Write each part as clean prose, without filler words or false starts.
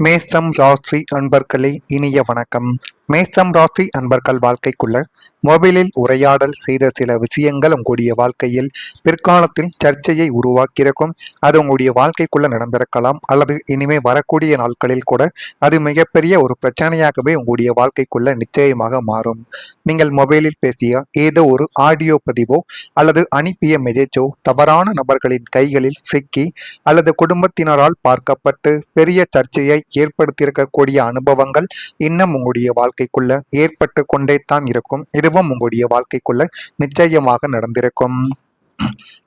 மேஷம் ராசி அன்பர்களே, இனிய வணக்கம். மேஷம் ராசி அன்பர்கள் வாழ்க்கைக்குள்ள மொபைலில் உரையாடல் செய்த சில விஷயங்கள் உங்களுடைய வாழ்க்கையில் பிற்காலத்தில் சர்ச்சையை உருவாக்கியிருக்கும். அது உங்களுடைய வாழ்க்கைக்குள்ள நடந்திருக்கலாம், அல்லது இனிமே வரக்கூடிய நாட்களில் கூட அது மிகப்பெரிய ஒரு பிரச்சனையாகவே உங்களுடைய வாழ்க்கைக்குள்ள நிச்சயமாக மாறும். நீங்கள் மொபைலில் பேசிய ஏதோ ஒரு ஆடியோ பதிவோ அல்லது அனுப்பிய மெசேஜோ தவறான நபர்களின் கைகளில் சிக்கி அல்லது குடும்பத்தினரால் பார்க்கப்பட்டு பெரிய சர்ச்சையை ஏற்படுத்தியிருக்கக்கூடிய அனுபவங்கள் இன்னும் உங்களுடைய வாழ்க்கைக்குள்ள ஏற்பட்டு கொண்டே தான் இருக்கும். இதுவும் உங்களுடைய வாழ்க்கைக்குள்ள நிச்சயமாக நடந்திருக்கும்.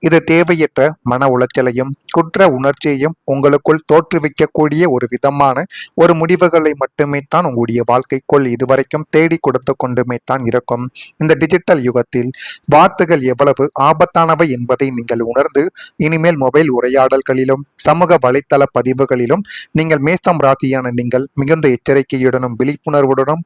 இது தேவையற்ற மன உளைச்சலையும் குற்ற உணர்ச்சியையும் உங்களுக்குள் தோற்றுவிக்கக்கூடிய ஒரு விதமான ஒரு முடிவுகளை மட்டுமே தான் உங்களுடைய வாழ்க்கைக்குள் இதுவரைக்கும் தேடி கொடுத்து கொண்டுமே தான் இருக்கும். இந்த டிஜிட்டல் யுகத்தில் வார்த்தைகள் எவ்வளவு ஆபத்தானவை என்பதை நீங்கள் உணர்ந்து இனிமேல் மொபைல் உரையாடல்களிலும் சமூக வலைத்தள பதிவுகளிலும் நீங்கள் மேஷம் ராசியான நீங்கள் மிகுந்த எச்சரிக்கையுடனும் விழிப்புணர்வுடனும்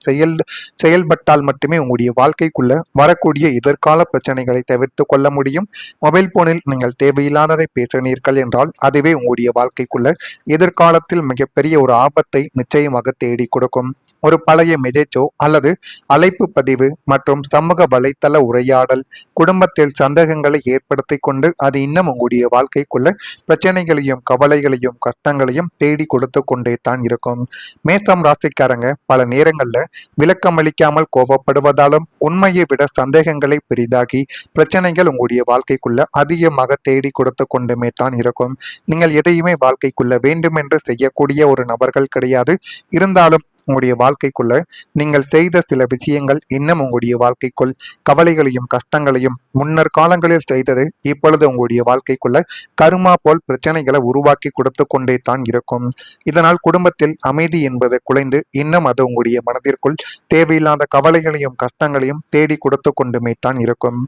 செயல்பட்டால் மட்டுமே உங்களுடைய வாழ்க்கைக்குள்ள வரக்கூடிய எதிர்கால பிரச்சனைகளை தவிர்த்து கொள்ள முடியும். மொபைல் போனில் நீங்கள் தேவையில்லாததை பேசினீர்கள் என்றால் அதுவே உங்களுடைய வாழ்க்கைக்குள்ள எதிர்காலத்தில் மிகப்பெரிய ஒரு ஆபத்தை நிச்சயமாக தேடி கொடுக்கும். ஒரு பழைய மெசேஜோ அல்லது அழைப்பு பதிவு மற்றும் சமூக வலைத்தள உரையாடல் குடும்பத்தில் சந்தேகங்களை ஏற்படுத்தி கொண்டு அது இன்னும் உங்களுடைய வாழ்க்கைக்குள்ள பிரச்சனைகளையும் கவலைகளையும் கஷ்டங்களையும் தேடி கொடுத்து கொண்டே தான் இருக்கும். மேஷம் ராசிக்காரங்க பல நேரங்கள்ல விளக்கம் அளிக்காமல் கோபப்படுவதாலும் உண்மையை விட சந்தேகங்களை பெரிதாகி பிரச்சனைகள் உங்களுடைய வாழ்க்கைக்குள்ள அதிகமாக தேடி கொடுத்து கொண்டுமே தான் இருக்கும். நீங்கள் எதையுமே வாழ்க்கைக்குள்ள வேண்டுமென்று செய்யக்கூடிய ஒரு நபர்கள் கிடையாது. இருந்தாலும் உங்களுடைய வாழ்க்கைக்குள்ள நீங்கள் செய்த சில விஷயங்கள் இன்னும் உங்களுடைய வாழ்க்கைக்குள் கவலைகளையும் கஷ்டங்களையும் முன்னர் காலங்களில் செய்தது இப்பொழுது உங்களுடைய வாழ்க்கைக்குள்ள கருமா போல் பிரச்சனைகளை உருவாக்கி கொடுத்து கொண்டே தான் இருக்கும். இதனால் குடும்பத்தில் அமைதி என்பது குலைந்து இன்னும் அது உங்களுடைய மனதிற்குள் தேவையில்லாத கவலைகளையும் கஷ்டங்களையும் தேடி கொடுத்து கொண்டுமே தான் இருக்கும்.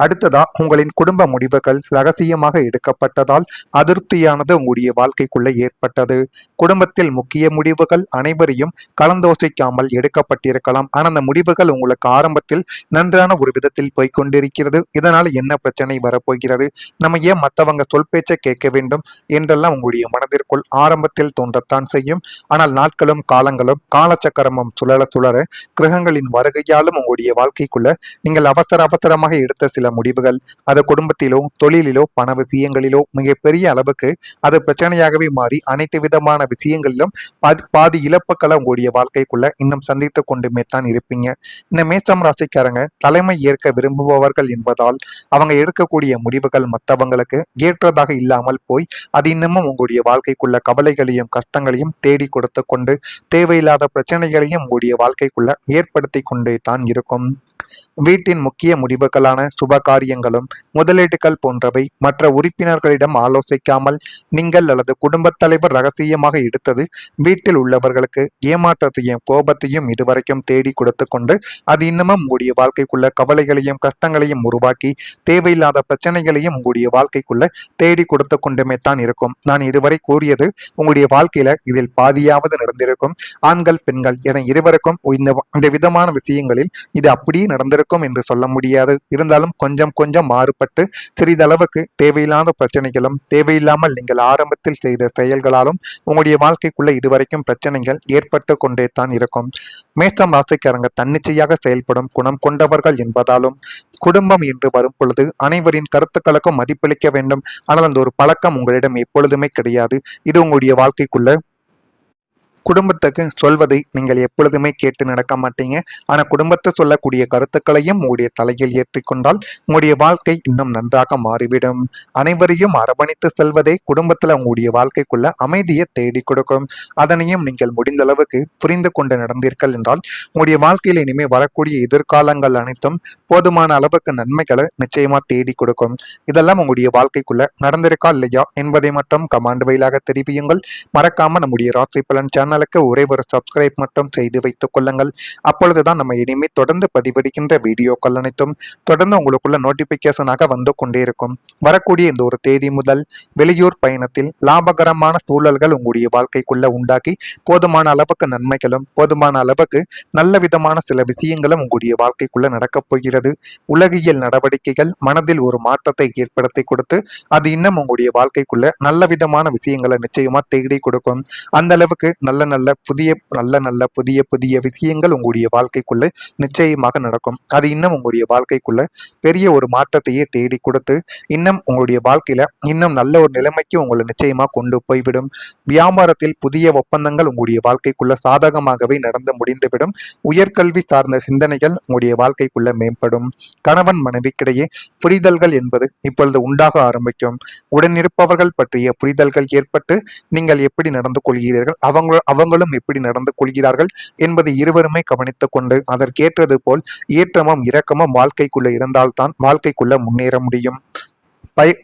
அடுத்ததா உங்களின் குடும்ப முடிவுகள் ரகசியமாக எடுக்கப்பட்டதால் அதிருப்தியானது உங்களுடைய வாழ்க்கைக்குள்ள ஏற்பட்டது. குடும்பத்தில் முக்கிய முடிவுகள் அனைவரையும் கலந்தோசிக்காமல் எடுக்கப்பட்டிருக்கலாம். ஆனால் அந்த முடிவுகள் உங்களுக்கு ஆரம்பத்தில் நன்றான ஒரு விதத்தில் போய்கொண்டிருக்கிறது. இதனால் என்ன பிரச்சனை வரப்போகிறது, நம்ம ஏன் மற்றவங்க சொல் பேச்சை கேட்க வேண்டும் என்றெல்லாம் உங்களுடைய மனதிற்குள் ஆரம்பத்தில் தோன்றத்தான் செய்யும். ஆனால் நாட்களும் காலங்களும் காலச்சக்கரமும் சுழல சுழற கிரகங்களின் வருகையாலும் உங்களுடைய வாழ்க்கைக்குள்ள நீங்கள் அவசரமாக எடுத்த சில முடிவுகள் அது குடும்பத்திலோ தொழிலிலோ பண விஷயங்களிலோ மிகப்பெரிய அளவுக்கு அது பிரச்சனையாகவே மாறி அனைத்து விதமான விஷயங்களிலும் பாதி இழப்புக்களை உங்களுடைய வாழ்க்கைக்குள்ள இன்னும் சந்தித்து கொண்டுமே தான் இருப்பீங்க. இந்த மேஷம் ராசிக்காரங்க தலைமை ஏற்க விரும்புபவர்கள் என்பதால் அவங்க எடுக்கக்கூடிய முடிவுகள் மற்றவங்களுக்கு ஏற்றதாக இல்லாமல் போய் அது இன்னமும் உங்களுடைய வாழ்க்கைக்குள்ள கவலைகளையும் கஷ்டங்களையும் தேடி கொடுத்து கொண்டு தேவையில்லாத பிரச்சனைகளையும் உங்களுடைய வாழ்க்கைக்குள்ள ஏற்படுத்தி கொண்டே தான் இருக்கும். வீட்டின் முக்கிய முடிவுகளான சுப காரியங்களும் முதலீடுகள் போன்றவை மற்ற உறுப்பினர்களிடம் ஆலோசிக்காமல் நீங்கள் அல்லது குடும்பத் தலைவர் ரகசியமாக எடுத்தது வீட்டில் உள்ளவர்களுக்கு ஏமாற்றத்தையும் கோபத்தையும் இதுவரைக்கும் தேடி கொடுத்து கொண்டு அது இன்னமும் உங்களுடைய வாழ்க்கைக்குள்ள கவலைகளையும் கஷ்டங்களையும் உருவாக்கி தேவையில்லாத பிரச்சனைகளையும் உங்களுடைய வாழ்க்கைக்குள்ள தேடி கொடுத்து கொண்டுமே தான் இருக்கும். நான் இதுவரை கூறியது உங்களுடைய வாழ்க்கையில இதில் பாதியாவது நடந்திருக்கும். ஆண்கள் பெண்கள் என இருவருக்கும் இந்த விதமான விஷயங்களில் இது அப்படியே நடந்திருக்கும் என்று சொல்ல முடியாது. இருந்தாலும் கொஞ்சம் கொஞ்சம் மாறுபட்டு சிறிதளவுக்கு தேவையில்லாத பிரச்சனைகளும் தேவையில்லாமல் நீங்கள் ஆரம்பத்தில் செய்த செயல்களாலும் உங்களுடைய வாழ்க்கைக்குள்ள இதுவரைக்கும் பிரச்சனைகள் ஏற்பட்டு கொண்டே தான் இருக்கும். மேஷம் ராசிக்காரங்க தன்னிச்சையாக செயல்படும் குணம் கொண்டவர்கள் என்பதாலும் குடும்பம் என்று வரும் பொழுது அனைவரின் கருத்துக்களுக்கும் மதிப்பளிக்க வேண்டும். ஆனால் அந்த ஒரு பழக்கம் உங்களிடம் எப்பொழுதுமே கிடையாது. இது உங்களுடைய வாழ்க்கைக்குள்ள குடும்பத்துக்கு சொல்வதை நீங்கள் எப்பொழுதுமே கேட்டு நடக்க மாட்டீங்க. ஆனால் குடும்பத்தை சொல்லக்கூடிய கருத்துக்களையும் உங்களுடைய தலையில் ஏற்றிக்கொண்டால் உங்களுடைய வாழ்க்கை இன்னும் நன்றாக மாறிவிடும். அனைவரையும் அரவணைத்து செல்வதே குடும்பத்தில் உங்களுடைய வாழ்க்கைக்குள்ள அமைதியை தேடி கொடுக்கும். அதனையும் நீங்கள் முடிந்த அளவுக்கு புரிந்து கொண்டு நடந்தீர்கள் என்றால் உங்களுடைய வாழ்க்கையில் இனிமேல் வரக்கூடிய எதிர்காலங்கள் அனைத்தும் போதுமான அளவுக்கு நன்மைகளை நிச்சயமா தேடி கொடுக்கும். இதெல்லாம் உங்களுடைய வாழ்க்கைக்குள்ள நடந்திருக்கா இல்லையா என்பதை மட்டும் கமாண்ட் வழியாக தெரிவியுங்கள். மறக்காம நம்முடைய ராசி பலன் சேனல் சேனலுக்கு ஒரே ஒரு சப்ஸ்கிரைப் மட்டும் செய்து வைத்துக் கொள்ளுங்கள். அப்பொழுதுதான் நம்ம இனிமே தொடர்ந்து பதிவிடுகின்ற வீடியோக்கள் அனைத்தும் தொடர்ந்து உங்களுக்குள்ள நோட்டிபிகேஷனாக வந்து கொண்டே இருக்கும். வரக்கூடிய இந்த ஒரு தேதி முதல் வெளியூர் பயணத்தில் லாபகரமான சூழல்கள் உங்களுடைய வாழ்க்கைக்குள்ள உண்டாக்கி போதுமான அளவுக்கு நன்மைகளும் போதுமான அளவுக்கு நல்ல விதமான சில விஷயங்களும் உங்களுடைய வாழ்க்கைக்குள்ள நடக்கப் போகிறது. உலகியல் நடவடிக்கைகள் மனதில் ஒரு மாற்றத்தை ஏற்படுத்தி கொடுத்து அது இன்னும் உங்களுடைய வாழ்க்கைக்குள்ள நல்ல விதமான விஷயங்களை நிச்சயமா தேடி கொடுக்கும். அந்த அளவுக்கு நல்ல புதிய புதிய விஷயங்கள் உங்களுடைய வாழ்க்கைக்குள்ள நிச்சயமாக நடக்கும். அது இன்னும் உங்களுடைய வாழ்க்கைக்குள்ள பெரிய ஒரு மாற்றத்தையே தேடி கொடுத்து இன்னும் உங்களுடைய வாழ்க்கையில இன்னும் நல்ல ஒரு நிலைமைக்கு உங்களை நிச்சயமா கொண்டு போய்விடும். வியாபாரத்தில் புதிய ஒப்பந்தங்கள் உங்களுடைய வாழ்க்கைக்குள்ள சாதகமாகவே நடந்து முடிந்துவிடும். உயர்கல்வி சார்ந்த சிந்தனைகள் உங்களுடைய வாழ்க்கைக்குள்ள மேம்படும். கணவன் மனைவிக்கிடையே புரிதல்கள் என்பது இப்பொழுது உண்டாக ஆரம்பிக்கும். உடனிருப்பவர்கள் பற்றிய புரிதல்கள் ஏற்பட்டு நீங்கள் எப்படி நடந்து கொள்கிறீர்கள், அவங்களும் எப்படி நடந்து கொள்கிறார்கள் என்பதை இருவருமே கவனித்துக் கொண்டு அதற்கேற்றது போல் ஏற்றமும் இரக்கமும் வாழ்க்கைக்குள்ள இருந்தால்தான் வாழ்க்கைக்குள்ள முன்னேற முடியும்.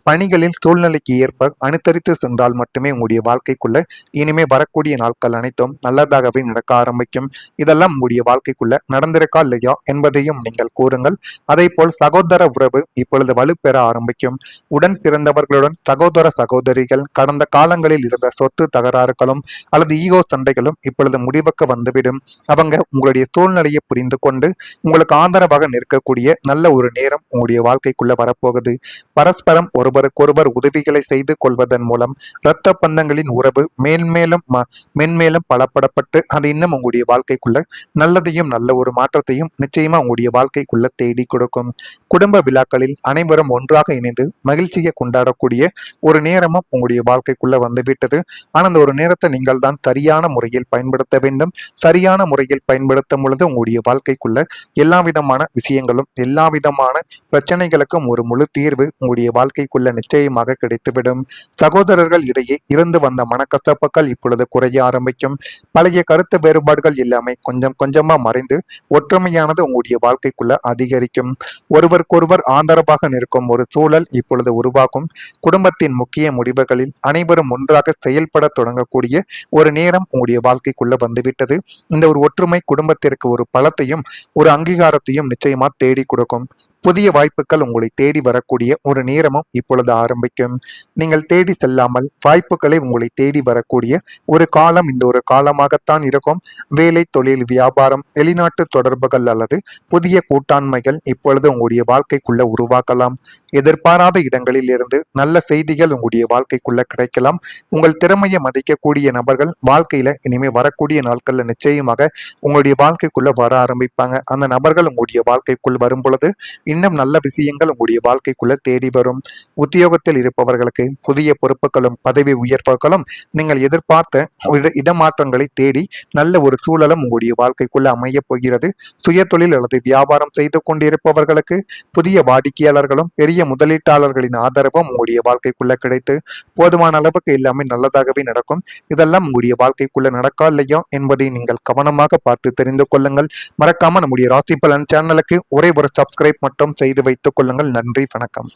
பணிகளில் சூழ்நிலைக்கு ஏற்ப அனுசரித்து சென்றால் மட்டுமே உங்களுடைய வாழ்க்கைக்குள்ள இனிமே வரக்கூடிய நாட்கள் அனைத்தும் நல்லதாகவே நடக்க ஆரம்பிக்கும். இதெல்லாம் உங்களுடைய வாழ்க்கைக்குள்ள நடந்திருக்கா இல்லையா என்பதையும் நீங்கள் கூறுங்கள். அதே போல் சகோதர உறவு இப்பொழுது வலுப்பெற ஆரம்பிக்கும். உடன் பிறந்தவர்களுடன் சகோதர சகோதரிகள் கடந்த காலங்களில் இருந்த சொத்து தகராறுகளும் அல்லது ஈகோ சண்டைகளும் இப்பொழுது முடிவுக்கு வந்துவிடும். அவங்க உங்களுடைய சூழ்நிலையை புரிந்து கொண்டு உங்களுக்கு ஆதரவாக நிற்கக்கூடிய நல்ல ஒரு நேரம் உங்களுடைய வாழ்க்கைக்குள்ள வரப்போகுது. பரஸ்பரம் ஒருவருக்கொருவர் உதவிகளை செய்து கொள்வதன் மூலம் இரத்த பந்தங்களின் உறவு மென்மேலும் பலப்படப்பட்டு அது இன்னும் உங்களுடைய வாழ்க்கைக்குள்ள நல்லதையும் நல்ல ஒரு மாற்றத்தையும் நிச்சயமா உங்களுடைய வாழ்க்கைக்குள்ள தேடி கொடுக்கும். குடும்ப விழாக்களில் அனைவரும் ஒன்றாக இணைந்து மகிழ்ச்சியை கொண்டாடக்கூடிய ஒரு நேரமும் உங்களுடைய வாழ்க்கைக்குள்ள வந்துவிட்டது. ஆனால் அந்த ஒரு நேரத்தை நீங்கள் தான் சரியான முறையில் பயன்படுத்த வேண்டும். சரியான முறையில் பயன்படுத்தும் பொழுது உங்களுடைய வாழ்க்கைக்குள்ள எல்லா விதமான விஷயங்களும் எல்லா விதமான பிரச்சனைகளுக்கும் ஒரு முழு தீர்வு உங்களுடைய வாழ்க்கைக்குள்ள நிச்சயமாக கிடைத்துவிடும். சகோதரர்கள் இடையே இருந்து வந்த மனக்கசப்புகள் இப்பொழுது குறைய ஆரம்பிக்கும். பழைய கருத்து வேறுபாடுகள் எல்லாமே கொஞ்சம் கொஞ்சமா மறைந்து ஒற்றுமையானது உங்களுடைய வாழ்க்கைக்குள்ள அதிகரிக்கும். ஒருவருக்கொருவர் ஆதரவாக நிற்கும் ஒரு சூழல் இப்பொழுது உருவாகும். குடும்பத்தின் முக்கிய முடிவுகளில் அனைவரும் ஒன்றாக செயல்பட தொடங்கக்கூடிய ஒரு நேரம் உங்களுடைய வாழ்க்கைக்குள்ள வந்துவிட்டது. இந்த ஒரு ஒற்றுமை குடும்பத்திற்கு ஒரு பலத்தையும் ஒரு அங்கீகாரத்தையும் நிச்சயமா தேடி கொடுக்கும். புதிய வாய்ப்புகள் உங்களை தேடி வரக்கூடிய ஒரு நேரமும் இப்பொழுது ஆரம்பிக்கும். நீங்கள் தேடி செல்லாமல் வாய்ப்புகளை உங்களை தேடி வரக்கூடிய ஒரு காலம் இந்த ஒரு காலமாகத்தான் இருக்கும். வேலை, தொழில், வியாபாரம், வெளிநாட்டு தொடர்புகள் அல்லது புதிய கூட்டாண்மைகள் இப்பொழுது உங்களுடைய வாழ்க்கைக்குள்ள உருவாக்கலாம். எதிர்பாராத இடங்களில் இருந்து நல்ல செய்திகள் உங்களுடைய வாழ்க்கைக்குள்ள கிடைக்கலாம். உங்கள் திறமையை மதிக்கக்கூடிய நபர்கள் வாழ்க்கையில இனிமே வரக்கூடிய நாட்கள்ல நிச்சயமாக உங்களுடைய வாழ்க்கைக்குள்ள வர ஆரம்பிப்பாங்க. அந்த நபர்கள் உங்களுடைய வாழ்க்கைக்குள் வரும் பொழுது இன்னும் நல்ல விஷயங்கள் உங்களுடைய வாழ்க்கைக்குள்ள தேடி வரும். உத்தியோகத்தில் இருப்பவர்களுக்கு புதிய பொறுப்புகளும் பதவி உயர்வுகளும் நீங்கள் எதிர்பார்த்த இடமாற்றங்களை தேடி நல்ல ஒரு சூழலும் உங்களுடைய வாழ்க்கைக்குள்ள அமைய போகிறது. சுய தொழில் அல்லது வியாபாரம் செய்து கொண்டிருப்பவர்களுக்கு புதிய வாடிக்கையாளர்களும் பெரிய முதலீட்டாளர்களின் ஆதரவும் உங்களுடைய வாழ்க்கைக்குள்ள கிடைத்து போதுமான அளவுக்கு எல்லாமே நல்லதாகவே நடக்கும். இதெல்லாம் உங்களுடைய வாழ்க்கைக்குள்ள நடக்கா இல்லையா என்பதை நீங்கள் கவனமாக பார்த்து தெரிந்து கொள்ளுங்கள். மறக்காம நம்முடைய ராசி பலன் சேனலுக்கு ஒரே ஒரு சப்ஸ்கிரைப் மட்டும் செய்து வைத்துக் கொள்ளுங்கள். நன்றி, வணக்கம்.